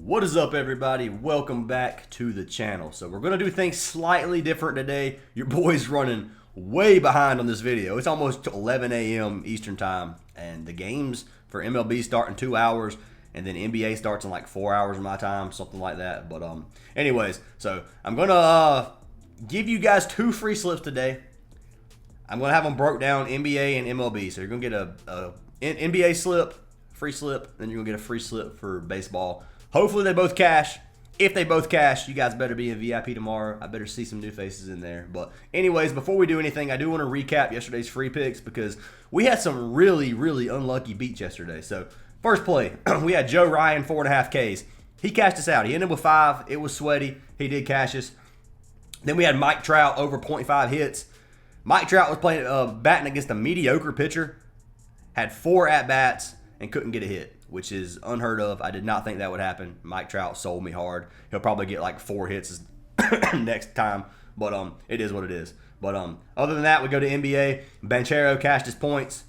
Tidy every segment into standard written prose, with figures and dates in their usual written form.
What is up, everybody? Welcome back to the channel. So we're going to do things slightly different today. Your boy's running way behind on this video. It's almost 11 a.m. Eastern time, and the games for MLB start in 2 hours, and then NBA starts in like 4 hours of my time, something like that. But anyways, so I'm going to give you guys 2 free slips today. I'm going to have them broke down, NBA and MLB. So you're going to get a NBA slip, free slip, then you're going to get a free slip for baseball. Hopefully they both cash. If they both cash, you guys better be in VIP tomorrow. I better see some new faces in there. But anyways, before we do anything, I do want to recap yesterday's free picks because we had some really, really unlucky beats yesterday. So first play, we had Joe Ryan, 4.5 Ks. He cashed us out. He ended with 5. It was sweaty. He did cash us. Then we had Mike Trout over 0.5 hits. Mike Trout was playing batting against a mediocre pitcher, had 4 at-bats, and couldn't get a hit, which is unheard of. I did not think that would happen. Mike Trout sold me hard. He'll probably get like 4 hits next time, but it is what it is. But other than that, we go to NBA. Banchero cashed his points.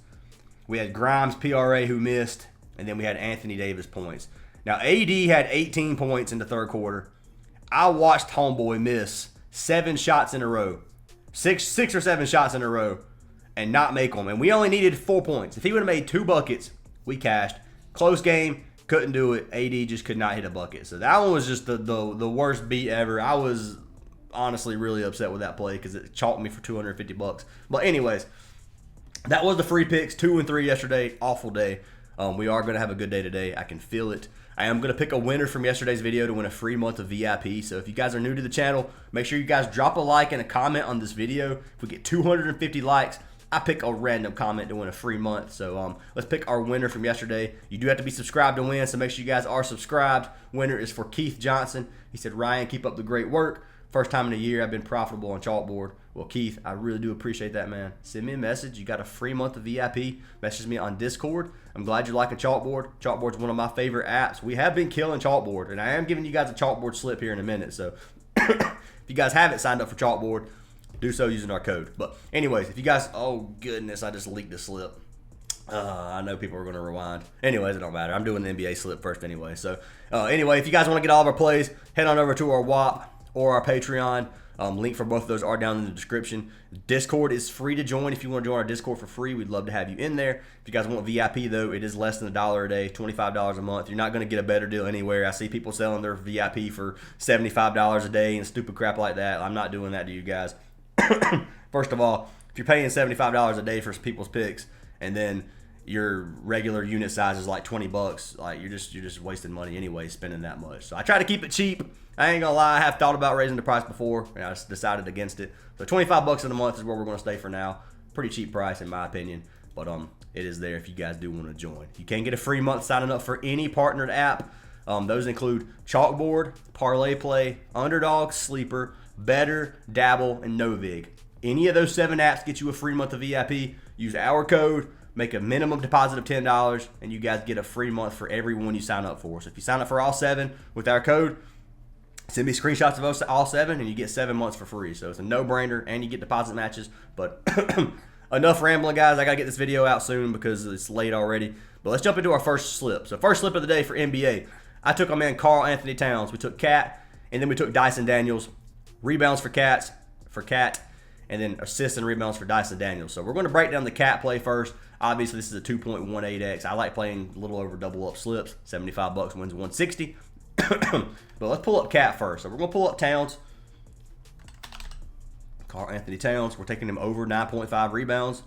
We had Grimes, PRA, who missed, and then we had Anthony Davis points. Now, AD had 18 points in the third quarter. I watched homeboy miss 7 shots in a row, six or 7 shots in a row, and not make them. And we only needed 4 points. If he would have made 2 buckets, we cashed. Close game, couldn't do it. AD just could not hit a bucket. So that one was just the worst beat ever. I was honestly really upset with that play because it chalked me for $250. But anyways, that was the free picks. 2 and 3 yesterday. Awful day. We are going to have a good day today. I can feel it. I am going to pick a winner from yesterday's video to win a free month of VIP. So if you guys are new to the channel, make sure you guys drop a like and a comment on this video. If we get 250 likes, I pick a random comment to win a free month. So let's pick our winner from yesterday. You do have to be subscribed to win, so make sure you guys are subscribed. Winner is for Keith Johnson. He said, Ryan, keep up the great work. First time in a year I've been profitable on Chalkboard. Well, Keith, I really do appreciate that, man. Send me a message. You got a free month of VIP. Message me on Discord. I'm glad you're liking Chalkboard. Chalkboard's one of my favorite apps. We have been killing Chalkboard, and I am giving you guys a Chalkboard slip here in a minute. So if you guys haven't signed up for Chalkboard, do so using our code. But anyways, if you guys, oh goodness, I just leaked the slip. I know people are going to rewind. Anyways, it don't matter. I'm doing the NBA slip first anyway. So anyway, if you guys want to get all of our plays, head on over to our WAP or our Patreon. Link for both of those are down in the description. Discord is free to join. If you want to join our Discord for free, we'd love to have you in there. If you guys want VIP, though, it is less than $1 a day, $25 a month. You're not going to get a better deal anywhere. I see people selling their VIP for $75 a day and stupid crap like that. I'm not doing that to you guys. First of all, if you're paying $75 a day for people's picks, and then your regular unit size is like $20, like you're just wasting money anyway, spending that much. So I try to keep it cheap. I ain't gonna lie, I have thought about raising the price before, and I just decided against it. So $25 a month is where we're gonna stay for now. Pretty cheap price in my opinion, but it is there if you guys do want to join. You can get a free month signing up for any partnered app. Those include Chalkboard, Parlay Play, Underdog, Sleeper, Better, Dabble, and NOVIG. Any of those 7 apps get you a free month of VIP. Use our code, make a minimum deposit of $10, and you guys get a free month for every one you sign up for. So if you sign up for all 7 with our code, send me screenshots of all 7, and you get 7 months for free. So it's a no-brainer, and you get deposit matches. But enough rambling, guys. I got to get this video out soon because it's late already. But let's jump into our first slip. So first slip of the day for NBA. I took our man Karl Anthony Towns. We took Cat, and then we took Dyson Daniels. Rebounds for Cat, and then assists and rebounds for Dyson Daniels. So we're going to break down the Cat play first. Obviously, this is a 2.18x. I like playing a little over double up slips. $75 wins 160. But let's pull up Cat first. So we're going to pull up Towns. Karl Anthony Towns. We're taking him over 9.5 rebounds.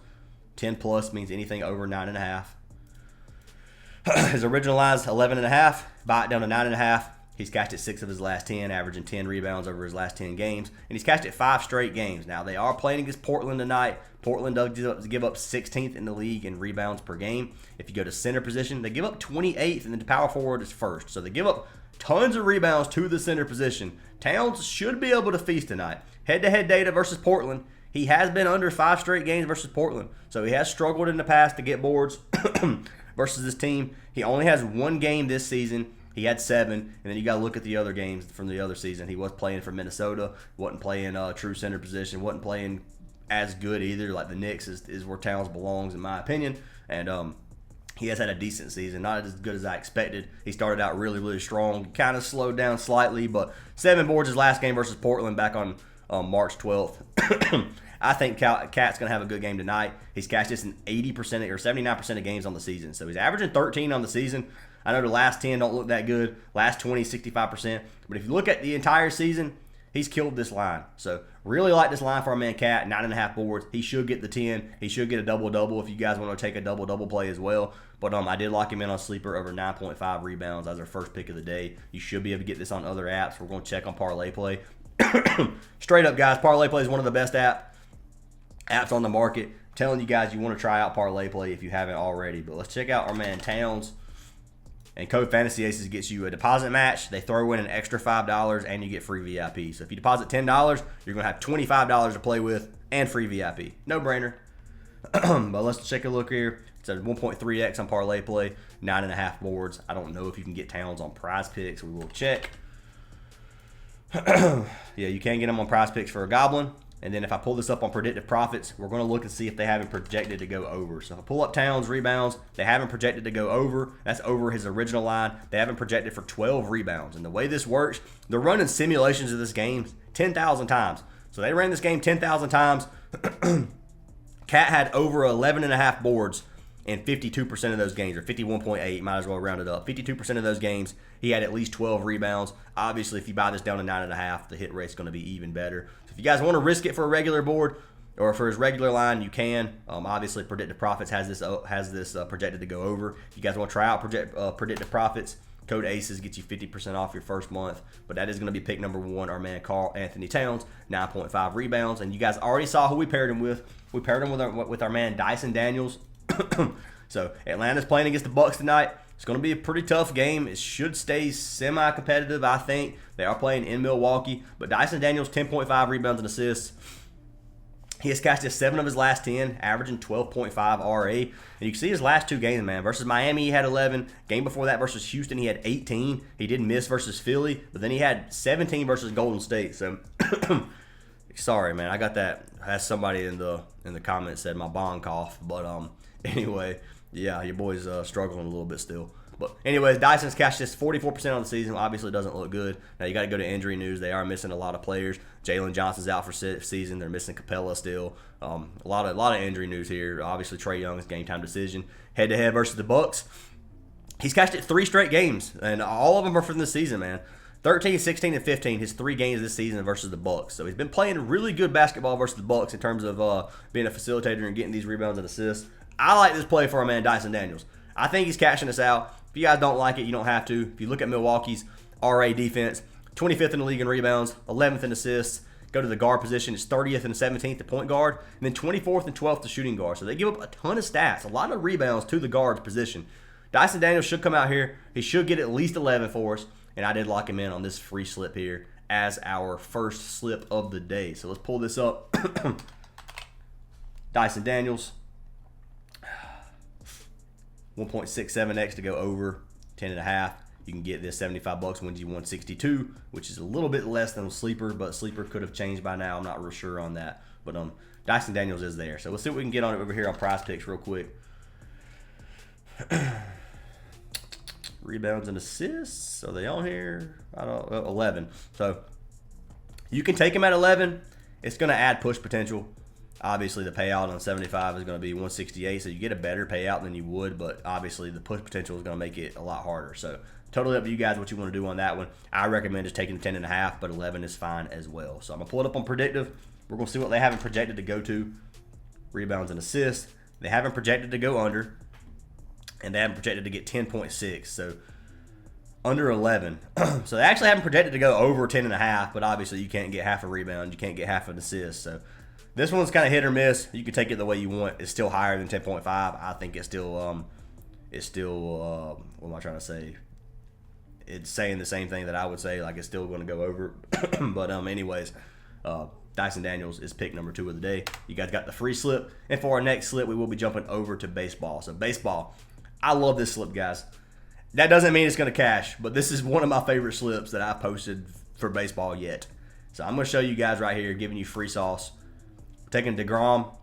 10 plus means anything over 9.5. His original line is 11.5. Buy it down to 9.5. He's cashed at 6 of his last 10, averaging 10 rebounds over his last 10 games. And he's cashed at 5 straight games. Now, they are playing against Portland tonight. Portland does give up 16th in the league in rebounds per game. If you go to center position, they give up 28th, and then the power forward is first. So they give up tons of rebounds to the center position. Towns should be able to feast tonight. Head-to-head data versus Portland. He has been under 5 straight games versus Portland. So he has struggled in the past to get boards versus this team. He only has 1 game this season. He had 7, and then you got to look at the other games from the other season. He was playing for Minnesota, wasn't playing true center position, wasn't playing as good either. Like the Knicks is where Towns belongs, in my opinion. And He has had a decent season, not as good as I expected. He started out really, really strong, kind of slowed down slightly, but 7 boards his last game versus Portland back on March 12th. I think Cat's going to have a good game tonight. He's cashed this in 80% or 79% of games on the season. So he's averaging 13 on the season. I know the last 10 don't look that good. Last 20, 65%. But if you look at the entire season, he's killed this line. So really like this line for our man Cat. 9.5 boards. He should get the 10. He should get a double-double if you guys want to take a double-double play as well. But I did lock him in on Sleeper over 9.5 rebounds as our first pick of the day. You should be able to get this on other apps. We're going to check on Parlay Play. Straight up, guys, Parlay Play is one of the best apps on the market. I'm telling you guys, you want to try out Parlay Play if you haven't already. But let's check out our man Towns. And Code Fantasy Aces gets you a deposit match. They throw in an extra $5 and you get free VIP. So if you deposit $10, you're going to have $25 to play with and free VIP. No brainer. But let's take a look here. It's a 1.3x on Parlay Play, 9.5 boards. I don't know if you can get Towns on Prizepicks. We will check. Yeah, you can get them on Prizepicks for a goblin. And then if I pull this up on Predictive Profits, we're going to look and see if they haven't projected to go over. So if I pull up Towns rebounds, they haven't projected to go over. That's over his original line. They haven't projected for 12 rebounds. And the way this works, they're running simulations of this game 10,000 times. So they ran this game 10,000 times. Cat had over 11.5 boards in 52% of those games, or 51.8, might as well round it up. 52% of those games, he had at least 12 rebounds. Obviously, if you buy this down to 9.5, the hit rate's going to be even better. So if you guys want to risk it for a regular board or for his regular line, you can. Obviously, Predictive Profits has this projected to go over. If you guys want to try out Predictive Profits, code ACES gets you 50% off your first month. But that is going to be pick number 1, our man Carl Anthony Towns, 9.5 rebounds. And you guys already saw who we paired him with. We paired him with our man Dyson Daniels. So Atlanta's playing against the Bucks tonight. It's going to be a pretty tough game. It should stay semi-competitive, I think. They are playing in Milwaukee. But Dyson Daniels, 10.5 rebounds and assists. He has cashed 7 of his last 10, averaging 12.5 RA. And you can see his last 2 games, man. Versus Miami, he had 11. Game before that versus Houston, he had 18. He didn't miss versus Philly. But then he had 17 versus Golden State. So, sorry, man. I got that. As somebody in the comments said, my bong cough. But anyway, yeah, your boy's struggling a little bit still. But anyways, Dyson's cashed this 44% on the season. Obviously, doesn't look good. Now, you got to go to injury news. They are missing a lot of players. Jalen Johnson's out for season. They're missing Capella still. A lot of injury news here. Obviously, Trae Young's game time decision. Head-to-head versus the Bucks. He's cashed it 3 straight games, and all of them are from this season, man. 13, 16, and 15, his 3 games this season versus the Bucks. So he's been playing really good basketball versus the Bucks in terms of being a facilitator and getting these rebounds and assists. I like this play for our man Dyson Daniels. I think he's cashing us out. If you guys don't like it, you don't have to. If you look at Milwaukee's RA defense, 25th in the league in rebounds, 11th in assists. Go to the guard position, it's 30th and 17th to point guard, and then 24th and 12th to shooting guard. So they give up a ton of stats, a lot of rebounds to the guard's position. Dyson Daniels should come out here. He should get at least 11 for us, and I did lock him in on this free slip here as our first slip of the day. So let's pull this up. Dyson Daniels. 1.67x to go over, 10.5. You can get this 75 bucks, wins you 162, which is a little bit less than a Sleeper, but Sleeper could have changed by now. I'm not real sure on that. But Dyson Daniels is there. So let's see what we can get on it over here on Prizepicks real quick. Rebounds and assists. Are they on here? I don't know. 11. So you can take him at 11. It's going to add push potential. Obviously, the payout on 75 is going to be 168, so you get a better payout than you would, but obviously the push potential is going to make it a lot harder. So totally up to you guys what you want to do on that one. I recommend just taking 10.5, but 11 is fine as well. So I'm going to pull it up on Predictive. We're going to see what they haven't projected to go to. Rebounds and assists. They haven't projected to go under, and they haven't projected to get 10.6, so under 11. So they actually haven't projected to go over 10.5, but obviously you can't get half a rebound. You can't get half an assist, so this one's kind of hit or miss. You can take it the way you want. It's still higher than 10.5. I think it's still, what am I trying to say? It's saying the same thing that I would say, like it's still going to go over. But anyways, Dyson Daniels is pick number 2 of the day. You guys got the free slip. And for our next slip, we will be jumping over to baseball. So baseball, I love this slip, guys. That doesn't mean it's going to cash, but this is one of my favorite slips that I posted for baseball yet. So I'm going to show you guys right here, giving you free sauce. Taking DeGrom,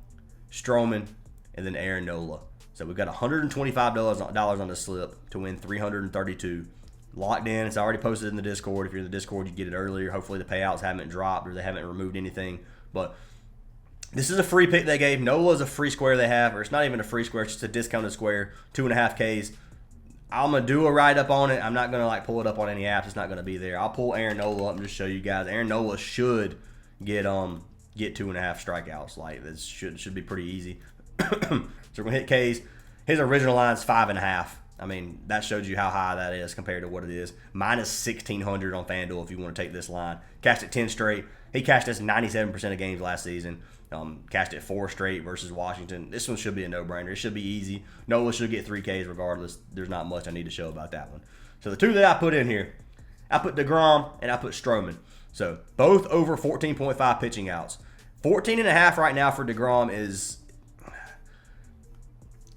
Stroman, and then Aaron Nola. So we've got $125 on the slip to win 332. Locked in. It's already posted in the Discord. If you're in the Discord, you get it earlier. Hopefully the payouts haven't dropped or they haven't removed anything. But this is a free pick they gave. NOLA is a free square they have, or it's not even a free square. It's just a discounted square, 2.5Ks. I'm going to do a write-up on it. I'm not going to like pull it up on any apps. It's not going to be there. I'll pull Aaron Nola up and just show you guys. Aaron Nola should get 2.5 strikeouts. Like, this should be pretty easy. So we're going to hit Ks. His original line is 5.5. I mean, that shows you how high that is compared to what it is. Minus 1,600 on FanDuel if you want to take this line. Cashed it 10 straight. He cashed us 97% of games last season. Cashed it 4 straight versus Washington. This one should be a no-brainer. It should be easy. Nola should get 3Ks regardless. There's not much I need to show about that one. So the two that I put in here, I put DeGrom and I put Stroman. So both over 14.5 pitching outs. 14.5 right now for DeGrom is,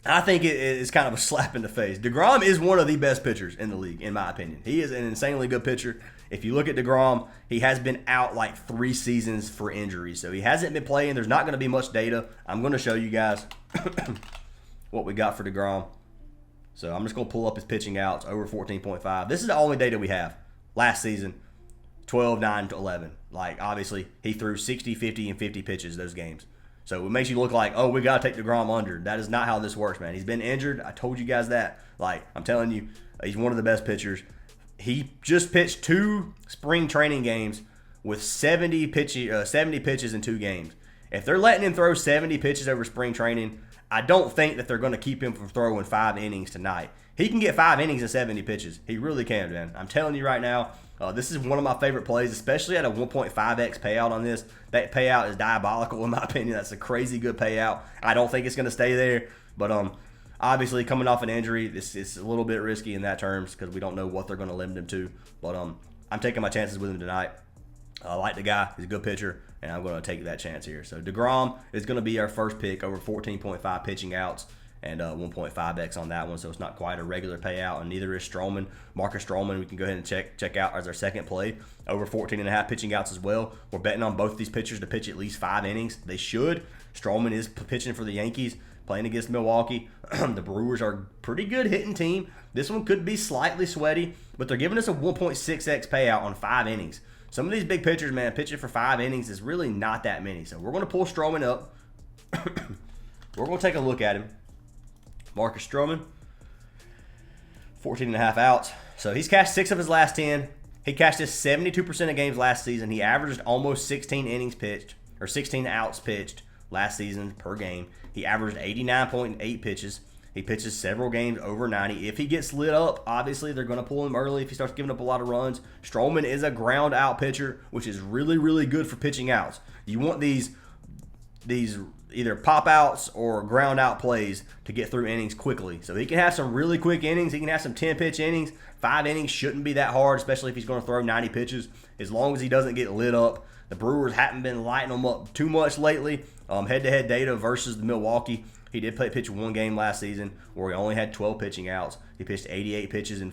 I think it is kind of a slap in the face. DeGrom is one of the best pitchers in the league, in my opinion. He is an insanely good pitcher. If you look at DeGrom, he has been out like 3 seasons for injuries. So he hasn't been playing. There's not going to be much data. I'm going to show you guys what we got for DeGrom. So I'm just going to pull up his pitching outs, over 14.5. This is the only data we have. Last season, 12, 9 to 11. Like, obviously, he threw 60, 50, and 50 pitches those games. So it makes you look like, oh, we got to take DeGrom under. That is not how this works, man. He's been injured. I told you guys that. Like, I'm telling you, he's one of the best pitchers. He just pitched 2 spring training games with 70 pitches in 2 games. If they're letting him throw 70 pitches over spring training, I don't think that they're going to keep him from throwing 5 innings tonight. He can get 5 innings and 70 pitches. He really can, man. I'm telling you right now, this is one of my favorite plays, especially at a 1.5x payout on this. That payout is diabolical in my opinion. That's a crazy good payout. I don't think it's going to stay there, but obviously coming off an injury, this is a little bit risky in that terms because we don't know what they're going to limit him to. But I'm taking my chances with him tonight. I like the guy. He's a good pitcher, and I'm going to take that chance here. So DeGrom is going to be our first pick, over 14.5 pitching outs, and 1.5x on that one, so it's not quite a regular payout, and neither is Stroman. Marcus Stroman, we can go ahead and check out as our second play, over 14.5 pitching outs as well. We're betting on both these pitchers to pitch at least 5 innings. They should. Stroman is pitching for the Yankees, playing against Milwaukee. The Brewers are a pretty good hitting team. This one could be slightly sweaty, but they're giving us a 1.6x payout on 5 innings. Some of these big pitchers, man, pitching for 5 innings is really not that many. So we're going to pull Stroman up. We're going to take a look at him. Marcus Stroman, 14.5 outs. So he's cashed 6 of his last 10. He cashed his 72% of games last season. He averaged almost 16 innings pitched, or 16 outs pitched last season per game. He averaged 89.8 pitches. He pitches several games over 90. If he gets lit up, obviously they're going to pull him early if he starts giving up a lot of runs. Stroman is a ground out pitcher, which is really, really good for pitching outs. You want these either pop outs or ground out plays to get through innings quickly. So he can have some really quick innings. He can have some 10-pitch innings. 5 innings shouldn't be that hard, especially if he's going to throw 90 pitches, as long as he doesn't get lit up. The Brewers haven't been lighting them up too much lately. Head-to-head data versus the Milwaukee. He did pitch 1 game last season where he only had 12 pitching outs. He pitched 88 pitches in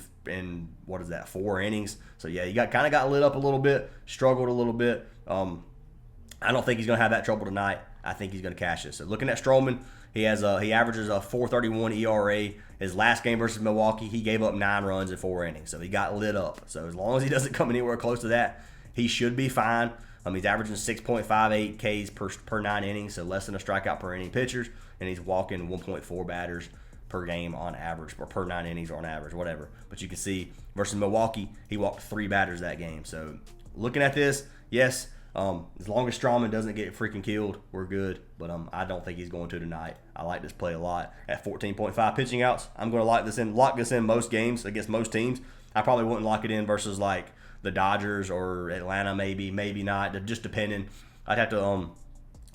4 innings. So, yeah, he kind of got lit up a little bit, struggled a little bit. I don't think he's going to have that trouble tonight. I think he's going to cash this. So looking at Stroman, he averages a 4.31 ERA. His last game versus Milwaukee, he gave up 9 runs in 4 innings. So he got lit up. So as long as he doesn't come anywhere close to that, he should be fine. He's averaging 6.58 Ks per 9 innings, so less than a strikeout per inning pitchers, and he's walking 1.4 batters per game on average, or per 9 innings on average, whatever. But you can see versus Milwaukee, he walked 3 batters that game. So looking at this, yes, as long as Stroman doesn't get freaking killed, we're good. But I don't think he's going to tonight. I like this play a lot. At 14.5 pitching outs, I'm going to lock this in most games against most teams. I probably wouldn't lock it in versus like the Dodgers or Atlanta, maybe not, just depending. I'd have to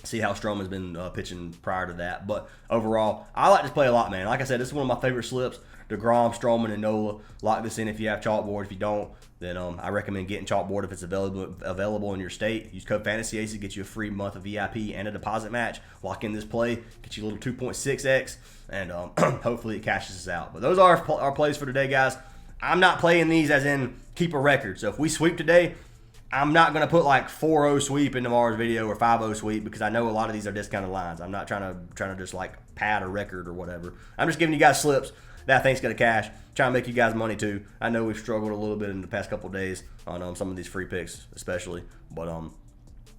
see how Stroman's been pitching prior to that. But overall, I like this play a lot, man. Like I said, this is one of my favorite slips. DeGrom, Stroman, and Nola. Lock this in if you have Chalkboard. If you don't, then I recommend getting Chalkboard if it's available in your state. Use code FANTASYACE to get you a free month of VIP and a deposit match. Lock in this play, get you a little 2.6x, and hopefully it cashes us out. But those are our plays for today, guys. I'm not playing these as in keep a record. So if we sweep today, I'm not going to put like 4-0 sweep in tomorrow's video or 5-0 sweep because I know a lot of these are discounted lines. I'm not trying to just like pad a record or whatever. I'm just giving you guys slips that I think's going to cash. Trying to make you guys money too. I know we've struggled a little bit in the past couple of days on some of these free picks especially. But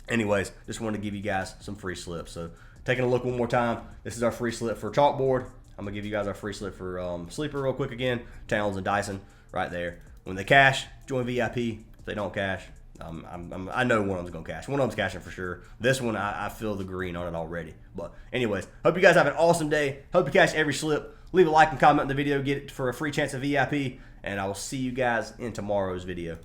anyways, just wanted to give you guys some free slips. So taking a look one more time. This is our free slip for Chalkboard. I'm going to give you guys our free slip for Sleeper real quick again. Towns and Dyson right there. When they cash, join VIP. If they don't cash, I know one of them's going to cash. One of them's cashing for sure. This one, I feel the green on it already. But anyways, hope you guys have an awesome day. Hope you cash every slip. Leave a like and comment on the video. Get it for a free chance of VIP. And I will see you guys in tomorrow's video.